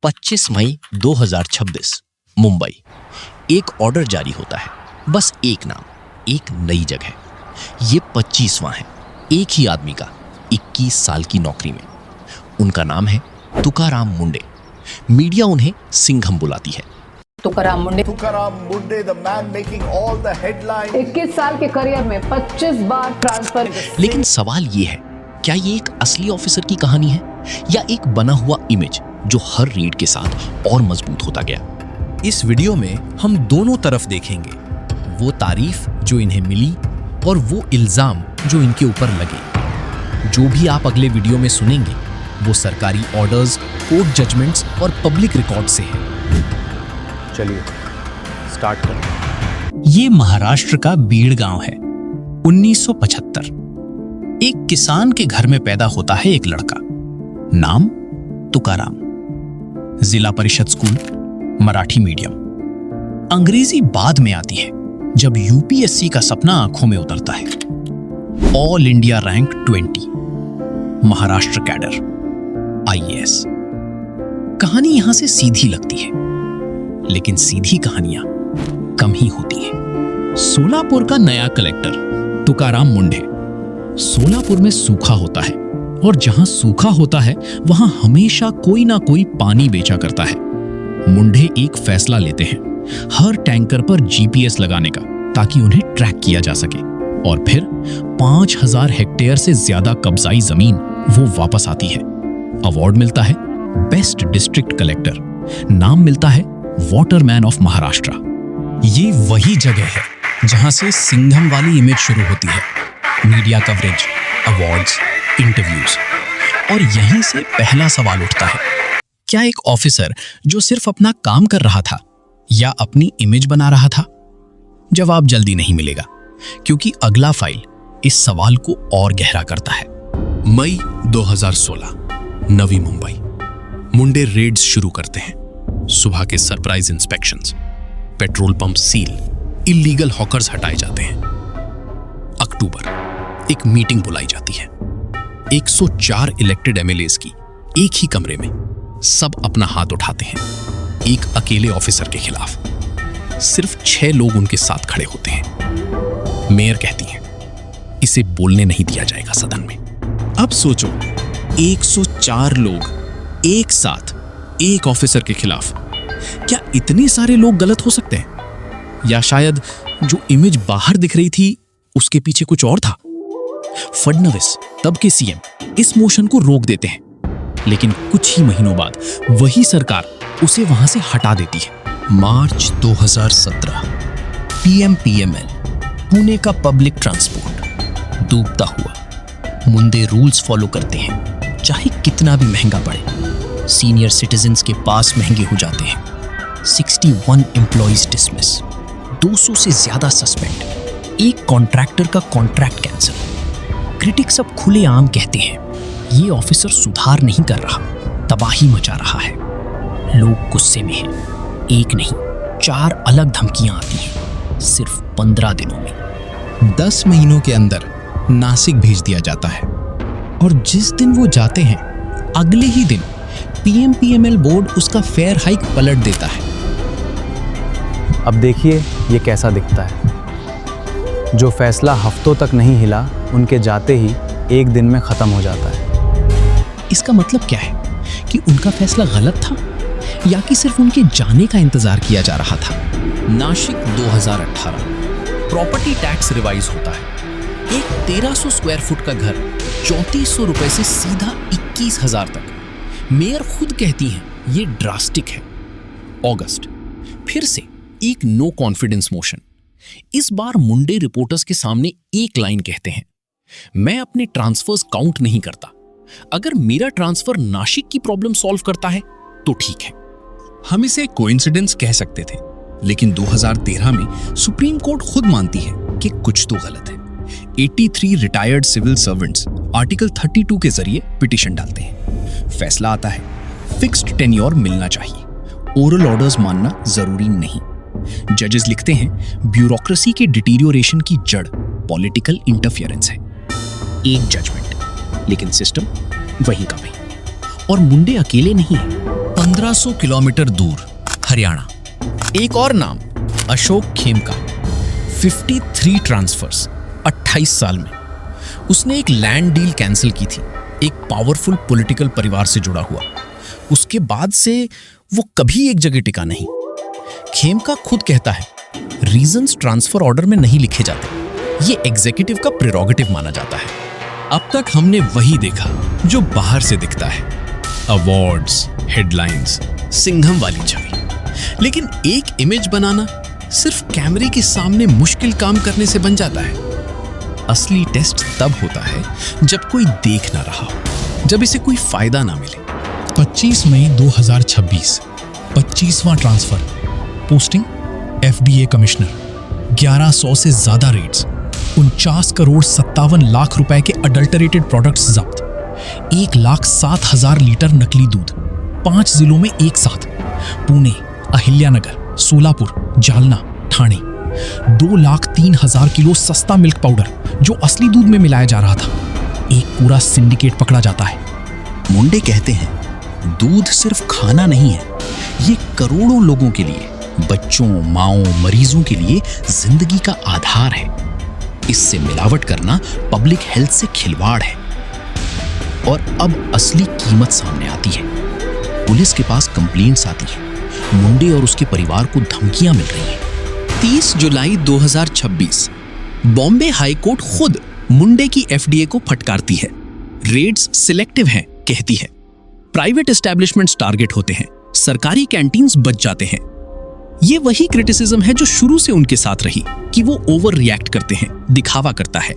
25 मई 2026 मुंबई। एक ऑर्डर जारी होता है, बस एक नाम, एक नई जगह। ये 25वां है एक ही आदमी का 21 साल की नौकरी में। उनका नाम है तुकाराम मुंडे। मीडिया उन्हें सिंघम बुलाती है। तुकाराम मुंडे, the man making all the headlines. 21 साल के करियर में 25 बार ट्रांसफर। लेकिन सवाल ये है, क्या ये एक असली ऑफिसर की कहानी है या एक बना हुआ इमेज जो हर रीड के साथ और मजबूत होता गया? इस वीडियो में हम दोनों तरफ देखेंगे, वो तारीफ जो इन्हें मिली और वो इल्जाम जो इनके ऊपर लगे। जो भी आप अगले वीडियो में सुनेंगे वो सरकारी ऑर्डर्स, कोर्ट जजमेंट्स और पब्लिक रिकॉर्ड से है। चलिए स्टार्ट करें। ये महाराष्ट्र का बीड़ गांव है। 1975 एक किसान के घर में पैदा होता है एक लड़का, नाम तुकाराम। जिला परिषद स्कूल, मराठी मीडियम। अंग्रेजी बाद में आती है जब यूपीएससी का सपना आंखों में उतरता है। All India rank 20, Maharashtra cadre, IAS. कहानी यहां से सीधी लगती है, लेकिन सीधी कहानियां कम ही होती हैं। सोलापुर का नया कलेक्टर तुकाराम मुंडे। सोलापुर में सूखा होता है और जहां सूखा होता है वहां हमेशा कोई ना कोई पानी बेचा करता है। मुंडे एक फैसला लेते हैं हर टैंकर पर जीपीएस लगाने का, ताकि उन्हें ट्रैक किया जा सके। और फिर 5000 हेक्टेयर से ज्यादा कब्जाई जमीन वो वापस आती है। अवार्ड मिलता है बेस्ट डिस्ट्रिक्ट कलेक्टर। नाम मिलता है वाटरमैन ऑफ महाराष्ट्र। ये वही जगह है जहां से सिंघम वाली इमेज शुरू होती है। Media coverage, awards, interviews. और यहीं से पहला सवाल उठता है, क्या एक ऑफिसर जो सिर्फ अपना काम कर रहा था या अपनी इमेज बना रहा था? जवाब जल्दी नहीं मिलेगा, क्योंकि अगला फाइल इस सवाल को और गहरा करता है। मई 2016, नवी मुंबई। मुंडे रेड्स शुरू करते हैं। सुबह के surprise inspections, petrol pump seal, illegal hawkers हटाए जाते हैं। अक्टूबर, एक मीटिंग बुलाई जाती है। 104 इलेक्टेड एमएलएस की एक ही कमरे में। सब अपना हाथ उठाते हैं एक अकेले ऑफिसर के खिलाफ। सिर्फ 6 लोग उनके साथ खड़े होते हैं। मेयर कहती है, इसे बोलने नहीं दिया जाएगा सदन में। अब सोचो, 104 लोग एक साथ एक ऑफिसर के खिलाफ। क्या इतने सारे लोग गलत हो सकते हैं? या शायद जो इमेज बाहर दिख रही थी उसके पीछे कुछ और था? फडणवीस, तब के सीएम, इस मोशन को रोक देते हैं, लेकिन कुछ ही महीनों बाद वही सरकार उसे वहां से हटा देती है। मार्च 2017, पीएमपीएमएल, पुणे का पब्लिक ट्रांसपोर्ट डूबता हुआ। मुंडे रूल्स फॉलो करते हैं, चाहे कितना भी महंगा पड़े। सीनियर सिटीजन्स के पास महंगे हो जाते हैं। 61 एम्प्लॉइज डिसमिस, 200 से ज्यादा सस्पेंड, एक कॉन्ट्रैक्टर का कॉन्ट्रैक्ट कैंसिल। क्रिटिक्स अब खुलेआम कहते हैं, ये ऑफिसर सुधार नहीं कर रहा, तबाही मचा रहा है। लोग गुस्से में हैं। एक नहीं, 4 अलग धमकियां आती हैं सिर्फ 15 दिनों में। 10 महीनों के अंदर नासिक भेज दिया जाता है, और जिस दिन वो जाते हैं अगले ही दिन पीएमपीएमएल बोर्ड उसका फेयर हाइक पलट देता है। अब देखिए ये कैसा दिखता है। जो फैसला हफ्तों तक नहीं हिला, उनके जाते ही एक दिन में खत्म हो जाता है। इसका मतलब क्या है कि उनका फैसला गलत था, या कि सिर्फ उनके जाने का इंतजार किया जा रहा था? नासिक 2018, प्रॉपर्टी टैक्स रिवाइज होता है। एक 1300 स्क्वायर फुट का घर 3400 रुपए से सीधा 21,000 तक। मेयर खुद कहती हैं ये ड्रास्टिक है। अगस्त, फिर से एक नो कॉन्फिडेंस मोशन। इस बार मुंडे रिपोर्टर्स के सामने एक लाइन कहते हैं, मैं अपने ट्रांसफर्स काउंट नहीं करता। अगर मेरा ट्रांसफर नासिक की प्रॉब्लम सॉल्व करता है तो ठीक है। हम इसे कोइंसिडेंस कह सकते थे, लेकिन 2013 में सुप्रीम कोर्ट खुद मानती है कि कुछ तो गलत है। 83 रिटायर्ड सिविल सर्वेंट्स आर्टिकल 32 के जरिए पिटीशन डालते हैं। फैसला आता है, फिक्स्ड टेन्योर मिलना चाहिए, ओरल ऑर्डर्स मानना जरूरी नहीं। जजेस लिखते हैं, ब्यूरोक्रेसी के डिटीरियोरेशन की जड़ पॉलिटिकल इंटरफियरेंस है। एक जजमेंट, लेकिन सिस्टम वहीं का वहीं। और मुंडे अकेले नहीं है। 1500 किलोमीटर दूर हरियाणा। एक और नाम, अशोक खेमका। 53 ट्रांसफर्स 28 साल में। उसने एक लैंड डील कैंसिल की थी, एक पावरफुल पॉलिटिकल परिवार से जुड़ा हुआ। उसके बाद से वो कभी एक जगह टिका नहीं। खेमका खुद कहता है, रीजंस ट्रांसफर ऑर्डर में नहीं लिखे जाते, ये एग्जीक्यूटिव का प्रेरोगेटिव माना जाता है। अब तक हमने वही देखा जो बाहर से दिखता है, अवार्ड्स, हेडलाइंस, सिंघम वाली छवि। लेकिन एक इमेज बनाना सिर्फ कैमरे के सामने मुश्किल काम करने से बन जाता है। असली टेस्ट तब होता है जब कोई देख ना रहा हो, जब इसे कोई फायदा ना मिले। 25 मई 2026, 25वां ट्रांसफर। Posting FDA commissioner. 1100 से ज्यादा रेट्स, 49 करोड़ 57 लाख रुपए के अडल्टरेटेड प्रोडक्ट्स जब्त, 1,07,000 लीटर नकली दूध, 5 जिलों में एक साथ, पुणे, अहिल्यानगर, सोलापुर, जालना, ठाणे। 2,03,000 किलो सस्ता मिल्क पाउडर जो असली दूध में मिलाया जा रहा था। एक पूरा सिंडिकेट पकड़ा जाता है। मुंडे कहते हैं, दूध सिर्फ खाना नहीं है, ये करोड़ों लोगों के लिए, बच्चों, माओं, मरीजों के लिए जिंदगी का आधार है। इससे मिलावट करना पब्लिक हेल्थ से खिलवाड़ है। और अब असली कीमत सामने आती है। पुलिस के पास कंप्लेंट्स आती है, मुंडे और उसके परिवार को धमकियां मिल रही हैं। 30 जुलाई 2026, बॉम्बे हाई कोर्ट खुद मुंडे की FDA को फटकारती है। रेट्स सिलेक्टिव हैं, कहती है। प्राइवेट एस्टैब्लिशमेंट्स टारगेट होते हैं, सरकारी कैंटीन्स बच जाते हैं। ये वही क्रिटिसिज्म है जो शुरू से उनके साथ रही कि वो ओवर रिएक्ट करते हैं, दिखावा करता है।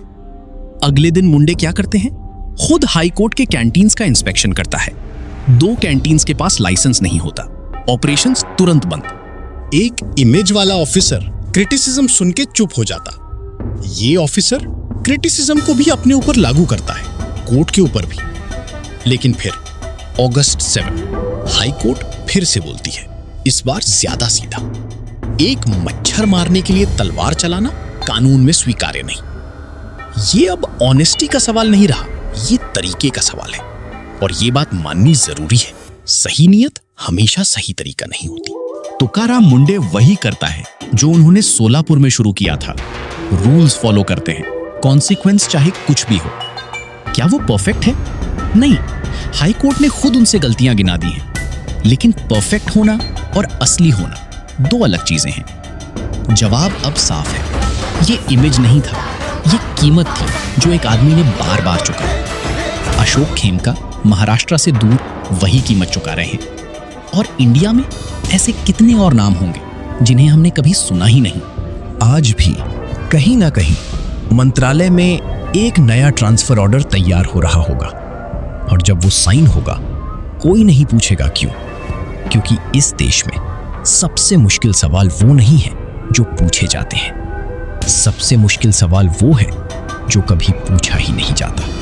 अगले दिन मुंडे क्या करते हैं? खुद हाई कोर्ट के कैंटीन्स का इंस्पेक्शन करता है। 2 कैंटीन्स के पास लाइसेंस नहीं होता, ऑपरेशंस तुरंत बंद। एक इमेज वाला ऑफिसर क्रिटिसिज्म सुन के चुप हो जाता। ये ऑफिसर क्रिटिसिज्म को भी अपने ऊपर लागू करता है, कोर्ट के ऊपर भी। लेकिन फिर अगस्त 7 हाई कोर्ट फिर से बोलती है, इस बार ज्यादा सीधा। एक मच्छर मारने के लिए तलवार चलाना कानून में स्वीकार्य नहीं। ये अब ऑनेस्टी का सवाल नहीं रहा, ये तरीके का सवाल है। और ये बात माननी जरूरी है, सही नियत हमेशा सही तरीका नहीं होती। तुकाराम मुंडे वही करता है जो उन्होंने सोलापुर में शुरू किया था। रूल्स फॉलो करते हैं, कॉन्सिक्वेंस चाहे कुछ भी हो। क्या वो परफेक्ट है? नहीं, हाई कोर्ट ने खुद उनसे गलतियां गिना दी हैं। लेकिन परफेक्ट होना और असली होना 2 अलग चीजें हैं। जवाब अब साफ है, ये इमेज नहीं था, ये कीमत थी जो एक आदमी ने बार बार चुकाई। अशोक खेमका महाराष्ट्र से दूर वही कीमत चुका रहे हैं। और इंडिया में ऐसे कितने और नाम होंगे जिन्हें हमने कभी सुना ही नहीं। आज भी कहीं ना कहीं मंत्रालय में एक नया ट्रांसफर ऑर्डर तैयार हो रहा होगा, और जब वो साइन होगा कोई नहीं पूछेगा क्यों, क्योंकि इस देश में सबसे मुश्किल सवाल वो नहीं है जो पूछे जाते हैं, सबसे मुश्किल सवाल वो है जो कभी पूछा ही नहीं जाता।